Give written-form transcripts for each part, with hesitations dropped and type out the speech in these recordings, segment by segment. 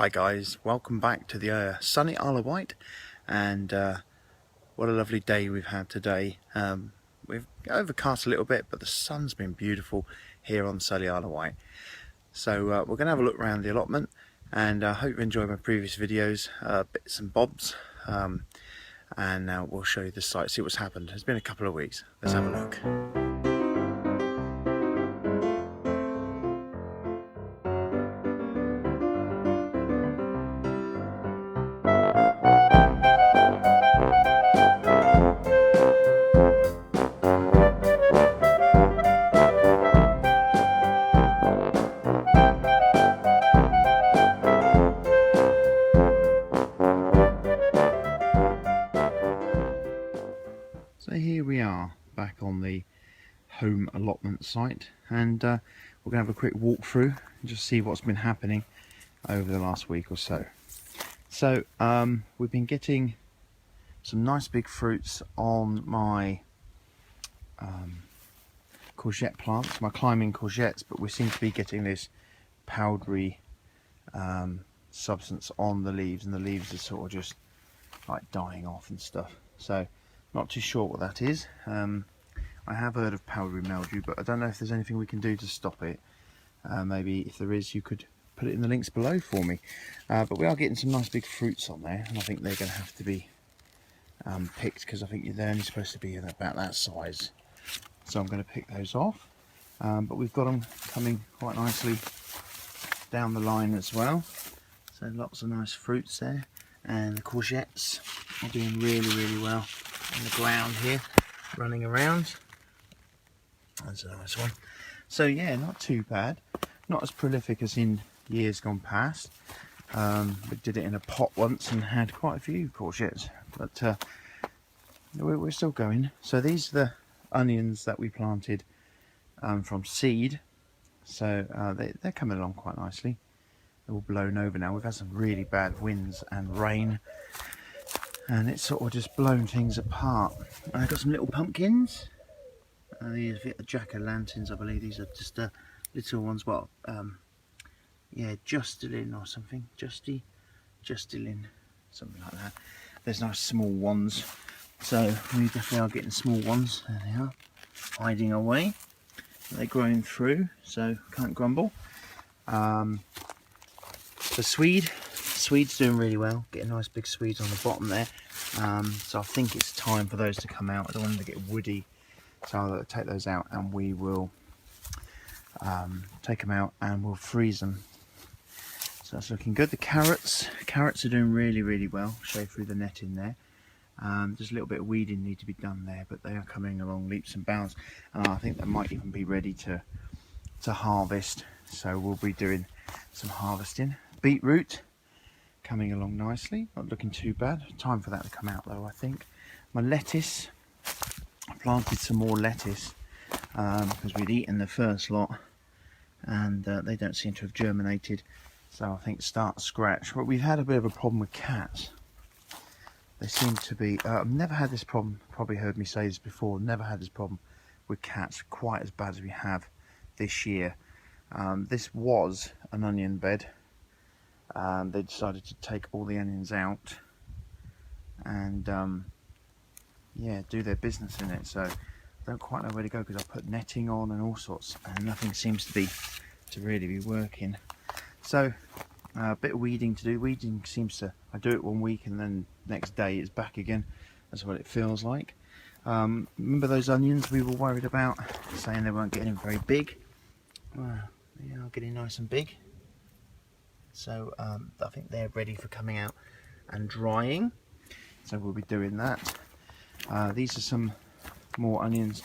Hi guys, welcome back to the sunny Isle of Wight, and what a lovely day we've had today. We've overcast a little bit, but the sun's been beautiful here on sunny Isle of Wight. So we're going to have a look around the allotment, and I hope you enjoyed my previous videos, bits and bobs, and now we'll show you the site, see what's happened. It's been a couple of weeks. Let's have a look. So here we are back on the home allotment site, and we're going to have a quick walk through and just see what's been happening over the last week or so. So we've been getting some nice big fruits on my courgette plants, my climbing courgettes, but we seem to be getting this powdery substance on the leaves, and the leaves are sort of just like dying off and stuff. So not too sure what that is. I have heard of powdery mildew, but I don't know if there's anything we can do to stop it. Maybe if there is, you could put it in the links below for me. But we are getting some nice big fruits on there, and I think they're going to have to be picked, because I think they're only supposed to be about that size. So I'm going to pick those off. But we've got them coming quite nicely down the line as well. So lots of nice fruits there, and the courgettes are doing really well on the ground here, running around. That's a nice one. So yeah, not too bad, not as prolific as in years gone past. We did it in a pot once and had quite a few courgettes, but we're still going. So these are the onions that we planted from seed. So they're coming along quite nicely. They're all blown over now. We've had some really bad winds and rain, and it's sort of just blown things apart. I've got some little pumpkins. These are jack-o'-lanterns, I believe. These are just little ones. Well, yeah, Justilin or something. Justilin, something like that. There's nice small ones. So we definitely are getting small ones. There they are, hiding away. They're growing through, so can't grumble. The Swede's doing really well, getting nice big Swedes on the bottom there. So I think it's time for those to come out. I don't want them to get woody, so I'll take those out, and we will take them out and we'll freeze them. So that's looking good. The carrots are doing really well. I'll show you through the net in there. There's a little bit of weeding need to be done there, but they are coming along leaps and bounds, and I think they might even be ready to harvest. So we'll be doing some harvesting. Beetroot coming along nicely, not looking too bad. Time for that to come out though, I think. My lettuce, I planted some more lettuce because we'd eaten the first lot, and they don't seem to have germinated, so I think start scratch. But we've had a bit of a problem with cats. They seem to be, I've never had this problem, probably heard me say this before, never had this problem with cats quite as bad as we have this year. This was an onion bed. They decided to take all the onions out and yeah, do their business in it. So I don't quite know where to go, because I put netting on and all sorts, and nothing seems to really be working. So a bit of weeding to do. Weeding seems to, I do it 1 week and then next day it's back again. That's what it feels like. Remember those onions we were worried about, saying they weren't getting very big? Well, they are getting nice and big. So I think they're ready for coming out and drying. So we'll be doing that. These are some more onions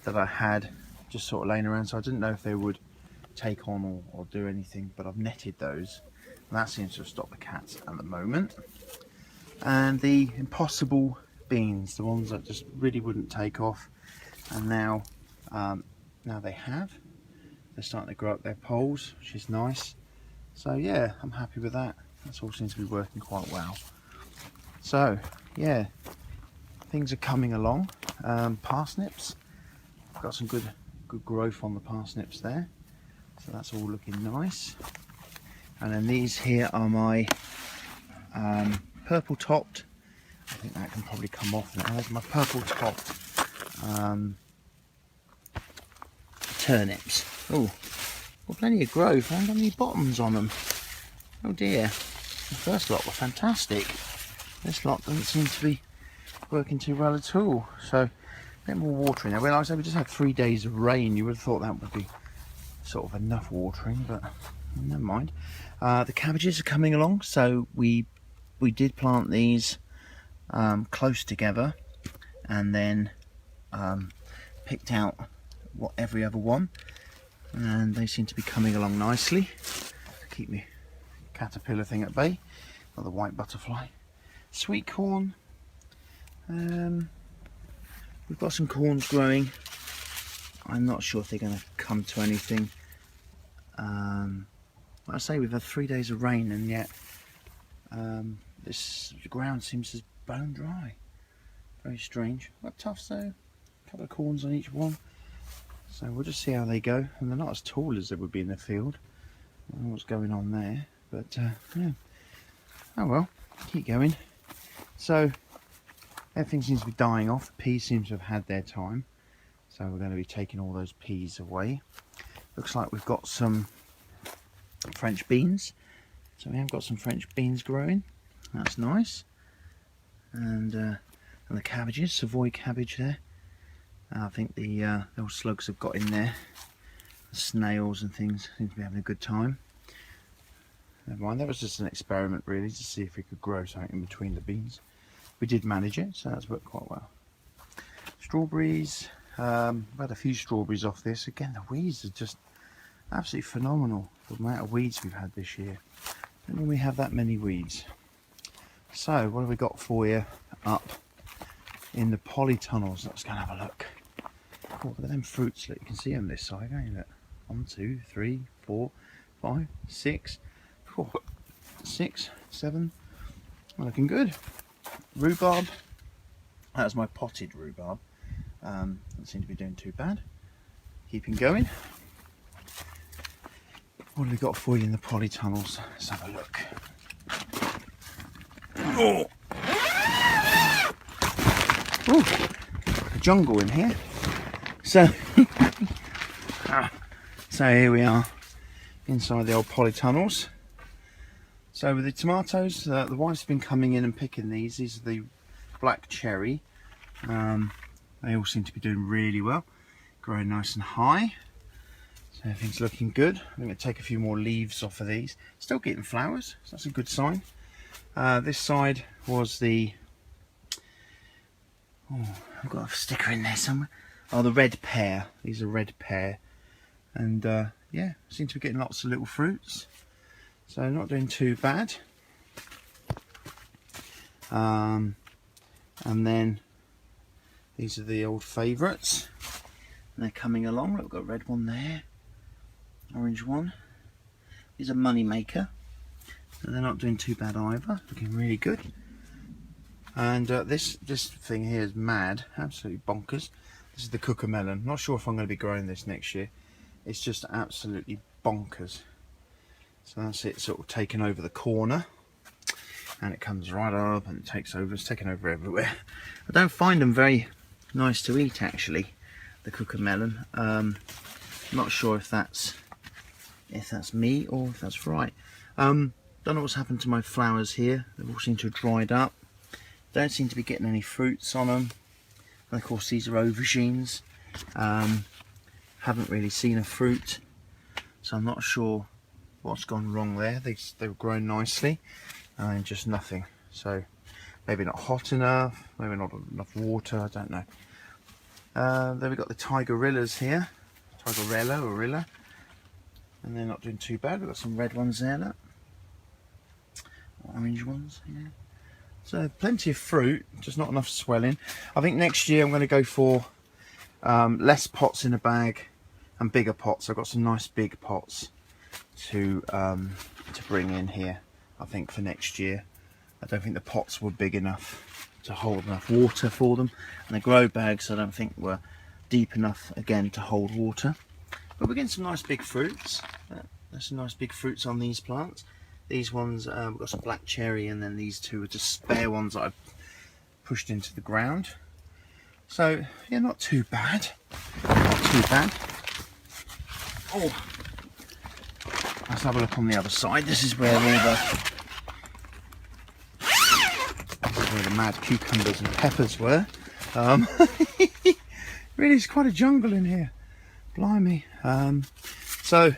that I had just sort of laying around, so I didn't know if they would take on or do anything, but I've netted those, and that seems to have stopped the cats at the moment. And the impossible beans, the ones that just really wouldn't take off, and now they have. They're starting to grow up their poles, which is nice. So yeah, I'm happy with that. That all seems to be working quite well. So yeah, things are coming along. Parsnips, got some good growth on the parsnips there, so that's all looking nice. And then these here are my purple topped. I think that can probably come off now. There's my purple topped turnips. Oh, got plenty of growth. I haven't got any bottoms on them. Oh dear. The first lot were fantastic. This lot doesn't seem to be working too well at all. So a bit more watering. Now, when I said we just had 3 days of rain, you would have thought that would be sort of enough watering, but never mind. The cabbages are coming along. So we did plant these close together, and then picked out every other one, and they seem to be coming along nicely. Keep me caterpillar thing at bay. Or the white butterfly. Sweet corn. We've got some corns growing. I'm not sure if they're going to come to anything. Like I say, we've had 3 days of rain, and yet this ground seems as bone dry. Very strange. Got tufts though. A couple of corns on each one. So we'll just see how they go. And they're not as tall as they would be in the field. I don't know what's going on there, but yeah. Oh well, keep going. So everything seems to be dying off. The peas seem to have had their time. So we're going to be taking all those peas away. Looks like we've got some French beans. So we have got some French beans growing. That's nice. And the cabbages, Savoy cabbage there. I think the little slugs have got in there. The snails and things seem to be having a good time. Never mind, that was just an experiment really, to see if we could grow something in between the beans. We did manage it, so that's worked quite well. Strawberries, I've had a few strawberries off this. Again, the weeds are just absolutely phenomenal, the amount of weeds we've had this year. Don't normally have that many weeds. So, what have we got for you up in the polytunnels? Let's go and have a look. Oh, look at them fruits, look, you can see them this side, can't you? Look. 1, 2, 3, 4, 5, 6, 6, 7. Looking good. Rhubarb. That's my potted rhubarb. Doesn't seem to be doing too bad. Keeping going. What have we got for you in the polytunnels? Let's have a look. Oh! Ooh, a jungle in here. So, so here we are inside the old polytunnels. So with the tomatoes, the wife's been coming in and picking these. These are the black cherry. They all seem to be doing really well, growing nice and high. So everything's looking good. I'm going to take a few more leaves off of these. Still getting flowers, so that's a good sign. This side was the, oh, I've got a sticker in there somewhere. Oh, the red pear. These are red pear, and yeah, seem to be getting lots of little fruits. So not doing too bad. And then these are the old favourites. And they're coming along. Look, we've got a red one there, orange one. These are money maker. So they're not doing too bad either. Looking really good. And this thing here is mad, absolutely bonkers. This is the cooker melon. Not sure if I'm going to be growing this next year. It's just absolutely bonkers. So that's it, sort of taking over the corner, and it comes right up and it takes over. It's taken over everywhere. I don't find them very nice to eat actually, the cooker melon. Not sure if that's me or if that's right. Don't know what's happened to my flowers here. They all seem to have dried up. Don't seem to be getting any fruits on them. And of course these are aubergines. Haven't really seen a fruit, so I'm not sure what's gone wrong there. They were growing nicely and just nothing. So maybe not hot enough, maybe not enough water, I don't know. Then we've got the tigerillas here. Tigerella or Rilla. And they're not doing too bad. We've got some red ones there, look. Orange ones, yeah. So plenty of fruit, just not enough swelling. I think next year I'm going to go for less pots in a bag and bigger pots. I've got some nice big pots to bring in here, I think, for next year. I don't think the pots were big enough to hold enough water for them, and the grow bags I don't think were deep enough again to hold water. But we're getting some nice big fruits. there's some nice big fruits on these plants. These ones, we've got some black cherry, and then these two are just spare ones that I've pushed into the ground. So yeah, not too bad. Not too bad. Oh, let's have a look on the other side. This is where the mad cucumbers and peppers were. Really, it's quite a jungle in here. Blimey. So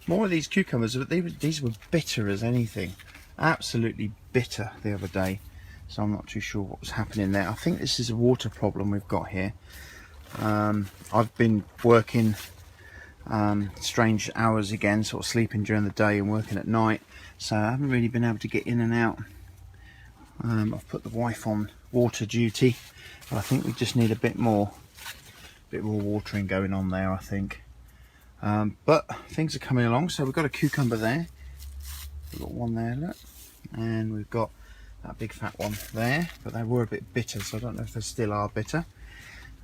more of these cucumbers. These were bitter as anything. Absolutely bitter the other day. So I'm not too sure what was happening there. I think this is a water problem we've got here. I've been working strange hours again, sort of sleeping during the day and working at night, so I haven't really been able to get in and out. I've put the wife on water duty, but I think we just need a bit more watering going on there, I think. But things are coming along. So we've got a cucumber there, we've got one there, look, and we've got that big fat one there, but they were a bit bitter, so I don't know if they still are bitter.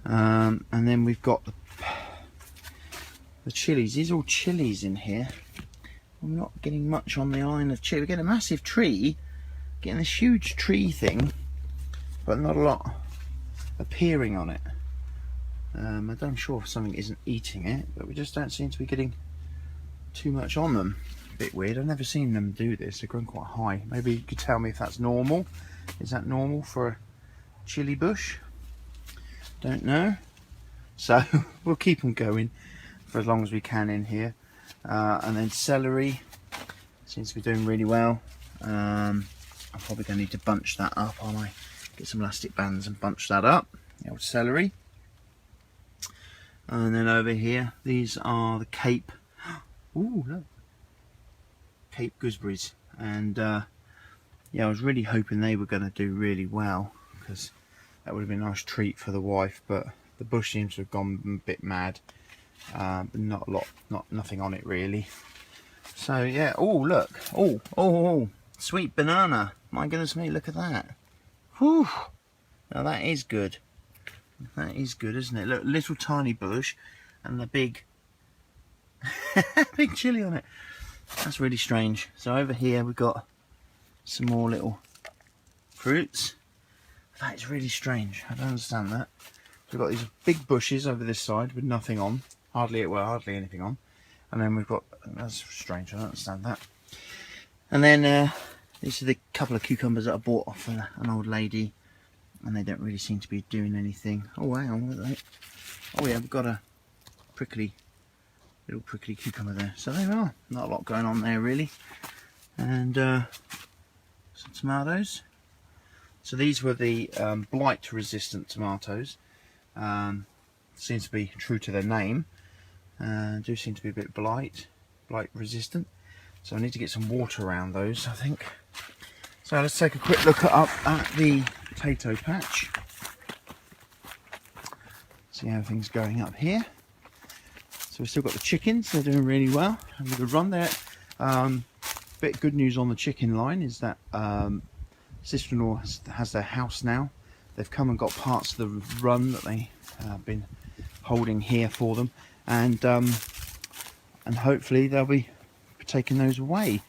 And then we've got the chilies. These are all chilies in here. I'm not getting much on the line of chili. We're getting a massive tree, getting this huge tree thing, but not a lot appearing on it. I'm sure if something isn't eating it, but we just don't seem to be getting too much on them. A bit weird. I've never seen them do this. They're growing quite high. Maybe you could tell me if that's normal. Is that normal for a chili bush? Don't know. So we'll keep them going for as long as we can in here. And then celery seems to be doing really well. I'm probably going to need to bunch that up. I might get some elastic bands and bunch that up. The old celery. And then over here, these are the Cape. Ooh, look. Cape gooseberries. And yeah, I was really hoping they were going to do really well, because that would have been a nice treat for the wife. But the bush seems to have gone a bit mad. But not a lot, nothing on it really. So yeah. Oh look. Oh, sweet banana. My goodness me, look at that. Whew. Now that is good. That is good, isn't it? Look, little tiny bush and the big big chili on it. That's really strange. So over here we've got some more little fruits. That is really strange. I don't understand that. We've got these big bushes over this side with nothing on. Hardly anything on. And then we've got, that's strange, I don't understand that. And then these are the couple of cucumbers that I bought off an old lady, and they don't really seem to be doing anything. Oh, hang on, what are they? Oh yeah, we've got a little prickly cucumber there. So there we are. Not a lot going on there really. And some tomatoes. So these were the blight resistant tomatoes. Seems to be true to their name. Do seem to be a bit blight resistant. So I need to get some water around those, I think. So let's take a quick look at the potato patch. See how things going up here. So we've still got the chickens. They're doing really well. Having a good run there. Bit good news on the chicken line is that sister-in-law has their house now. They've come and got parts of the run that they have been holding here for them, and hopefully they'll be taking those away.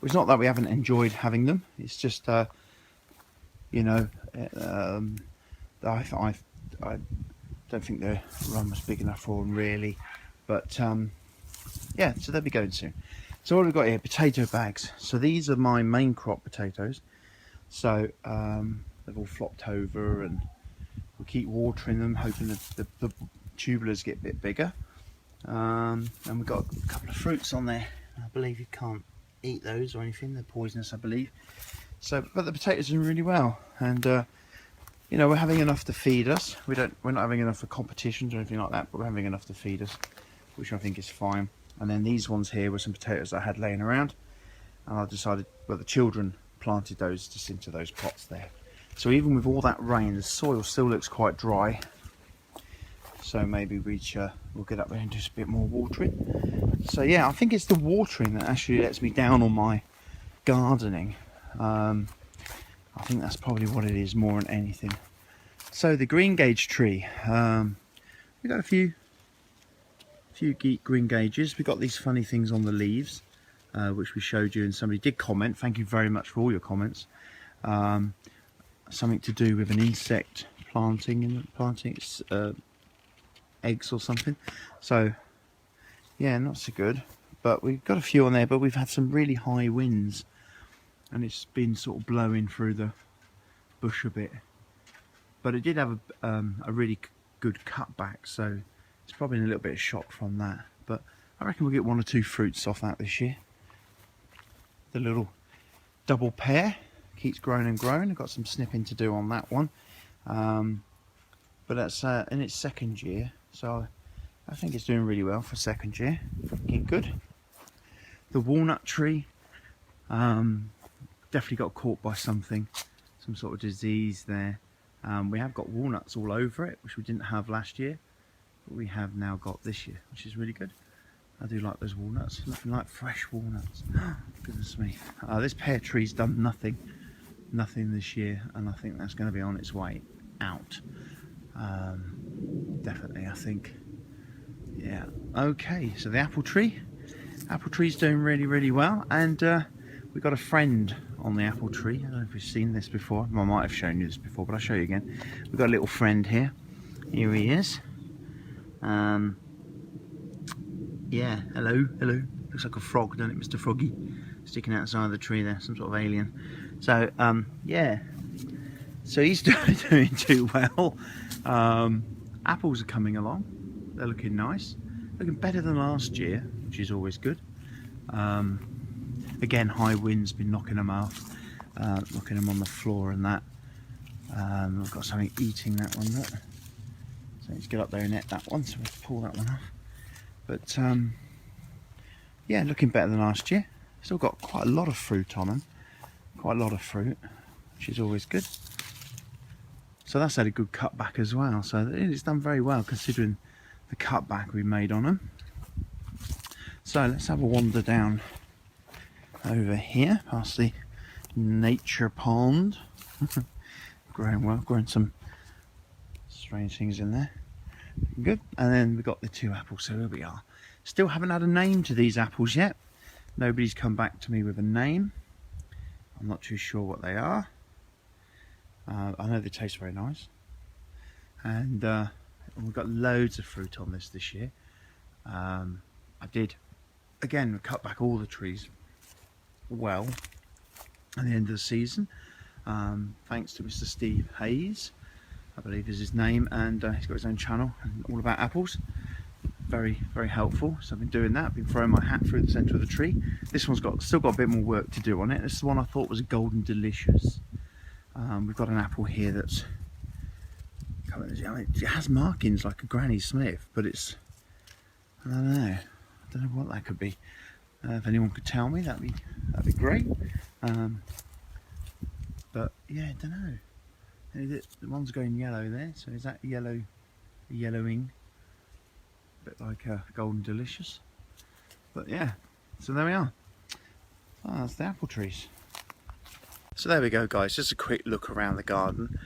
It's not that we haven't enjoyed having them. It's just you know, I don't think the run was big enough for them really, but yeah, so they'll be going soon. So what we've got here, potato bags. So these are my main crop potatoes. So they've all flopped over, and we'll keep watering them, hoping that the tubulars get a bit bigger. And we've got a couple of fruits on there. I believe you can't eat those or anything, they're poisonous I believe. So, but the potatoes are doing really well, and you know, we're having enough to feed us. We're not having enough for competitions or anything like that, but we're having enough to feed us, which I think is fine. And then these ones here were some potatoes I had laying around, and I decided, well, the children planted those just into those pots there. So even with all that rain, the soil still looks quite dry. So maybe we'll get up there and do a bit more watering. So yeah, I think it's the watering that actually lets me down on my gardening. I think that's probably what it is more than anything. So the green gage tree, we got a few few green gauges. We got these funny things on the leaves, which we showed you, and somebody did comment. Thank you very much for all your comments. Something to do with an insect planting its eggs or something. So yeah, not so good. But we've got a few on there, but we've had some really high winds, and it's been sort of blowing through the bush a bit. But it did have a really good cutback, so it's probably a little bit of shock from that. But I reckon we'll get 1 or 2 fruits off that this year. The little double pear keeps growing and growing. I've got some snipping to do on that one. But that's in its 2nd year, so I think it's doing really well for 2nd year. Looking good. The walnut tree definitely got caught by something, some sort of disease there. We have got walnuts all over it, which we didn't have last year, but we have now got this year, which is really good. I do like those walnuts, nothing like fresh walnuts. Goodness me. This pear tree's done nothing this year, and I think that's going to be on its way out. Definitely, I think. Yeah. Okay, so the apple tree's doing really well, and we've got a friend on the apple tree. I don't know if you've seen this before. I might have shown you this before, but I'll show you again. We've got a little friend here. Here he is. Yeah, hello. Looks like a frog, doesn't it, Mr. Froggy? Sticking outside of the tree there, some sort of alien. So, yeah. So he's doing too well. Apples are coming along. They're looking nice. Looking better than last year, which is always good. Again, high winds been knocking them off, knocking them on the floor and that. I've got something eating that one. Look. So let's get up there and net that one. So let's pull that one off. But yeah, looking better than last year. Still got quite a lot of fruit on them. Quite a lot of fruit, which is always good. So that's had a good cutback as well. So it's done very well considering the cutback we made on them. So let's have a wander down over here past the nature pond. Growing well, growing some strange things in there. Good. And then we've got the 2 apples, so here we are. Still haven't had a name to these apples yet. Nobody's come back to me with a name. I'm not too sure what they are. I know they taste very nice. And we've got loads of fruit on this year. I did, again, cut back all the trees well at the end of the season. Thanks to Mr. Steve Hayes, I believe is his name, and he's got his own channel all about apples. Very helpful. So I've been doing that. I've been throwing my hat through the centre of the tree. This one's still got a bit more work to do on it. This is the one I thought was a golden delicious. We've got an apple here that's, I mean, it has markings like a Granny Smith, but it's, I don't know what that could be. If anyone could tell me, that'd be great. But yeah, I don't know. The one's going yellow there, so is that yellowing? A bit like a golden delicious. But yeah, so there we are. Oh, that's the apple trees. So there we go, guys, just a quick look around the garden,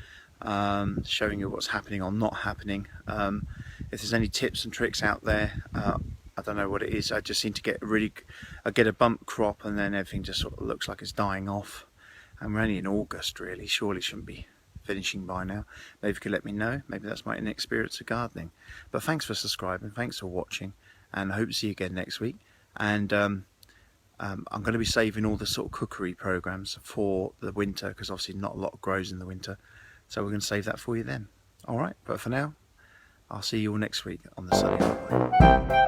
showing you what's happening or not happening. If there's any tips and tricks out there, I don't know what it is. I just seem to get I get a bump crop and then everything just sort of looks like it's dying off. And we're only in August, really. Surely it shouldn't be finishing by now. Maybe you could let me know. Maybe that's my inexperience of gardening. But thanks for subscribing, thanks for watching, and I hope to see you again next week. And I'm going to be saving all the sort of cookery programs for the winter, because obviously not a lot grows in the winter, so we're going to save that for you then. Alright, but for now, I'll see you all next week on the Sunny Highway.